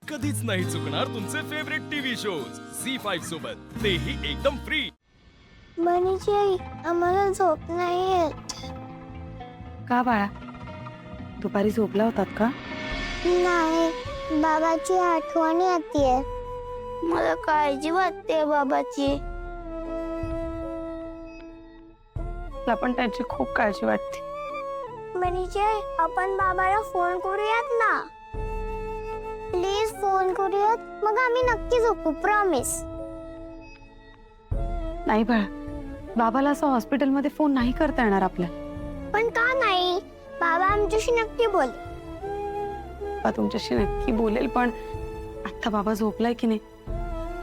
कधीच नाही चुकणार तुमचे फेवरेट टीव्ही शोज झी5 सोबत, तेही एकदम फ्री। बनीची आई, आम्हाला झोप नाही येत। का बाळा, दुपारी झोपला होतात का? नाही, बाबाची आठवण येते। मला काळजी वाटते बाबाची। मला पण त्यांची खूप काळजी वाटते। बनीची आई, आपण बाबाला फोन करूयात ना। प्लीज फोन करूयात, मग आम्ही नक्की झोपू, प्रॉमिस। नाही बाळा, बाबाला असं हॉस्पिटलमध्ये फोन नाही करता येणार आपल्याला। पण का नाही? बाबा आमच्याशी नक्की बोल। बाबा तुमच्याशी नक्की बोलेल, पण आता बाबा झोपलाय की नाही,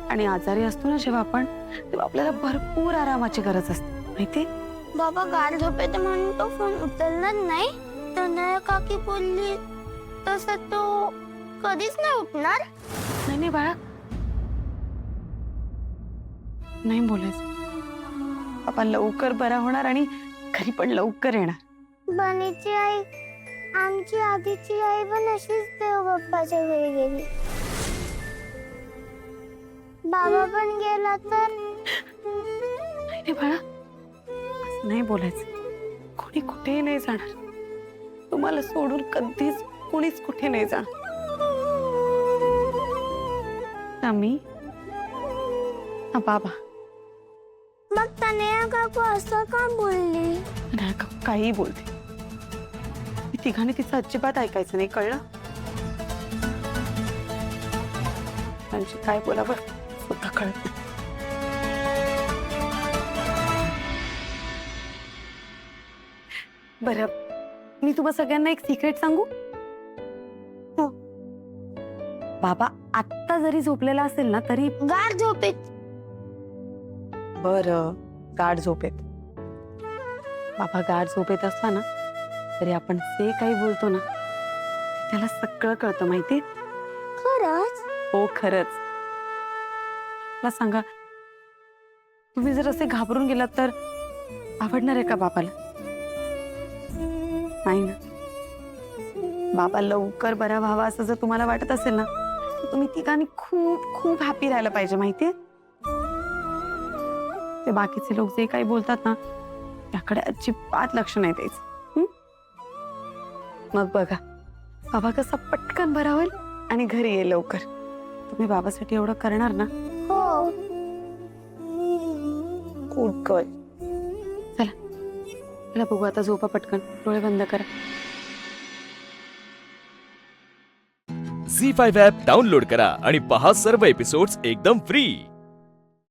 आणि आजारी असतो ना जेव्हा आपण, तेव्हा आपल्याला भरपूर आरामाची गरज असते, माहिती? बाबा गाढ झोपेत म्हणून तो फोन उचलणार नाही। तनया काकी बोलली तसं तो कधीच नाही उठणार। नाही नाही बाळा, नाही बोलायचं। बाबा लवकर बरा होणार आणि घरी पण लवकर येणार। बनीची आई, आमची आधीची आई पण अशीच देव बाप्पाच्या घरी गेली। बाबा पण गेला तर? नाही नाही बाळा, असं नाही बोलायचं। कोणी कुठेही नाही जाणार, तुम्हाला सोडून कधीच कोणीच कुठे नाही जाणार। आम्ही बाबा, मग तनया काकू असं का बोलली? नाही का, काही बोलते, मी तिघांनी तिचं अजिबात ऐकायचं नाही, कळलं? म्हणजे काय बोलावं सुद्धा कळत नाही। बरं, मी तुम्हा सगळ्यांना एक सिक्रेट सांगू? हो। बाबा आत्ता जरी झोपलेला असेल ना, तरी गाढ झोपेत। बरं, गाढ झोपेत। बाबा गाढ झोपेत असला ना, तरी आपण जे काही बोलतो ना, त्याला सगळं कळतं, माहिती? खरंच? हो, खरंच। मला सांगा, तुम्ही जर असे घाबरून गेलात तर आवडणार आहे का बाबाला? नाही ना। बाबा लवकर बरा व्हावा असं जर तुम्हाला वाटत असेल ना, तर तुम्ही तिघांनी खूप खूप हॅपी राहायला पाहिजे, माहितीये? ते बाकीचे लोक जे काही बोलतात ना, त्याकडे अजिबात लक्ष नाही द्यायचं। मग बघा, बाबा कसा पटकन बरा होईल आणि घरी येईल लवकर। तुम्ही बाबासाठी एवढं करणार ना? हो। Good girl. चला चला बघू, आता झोपा पटकन, डोळे बंद करा। झी5 ॲप डाउनलोड करा आणि पहा सर्व एपिसोड्स एकदम फ्री।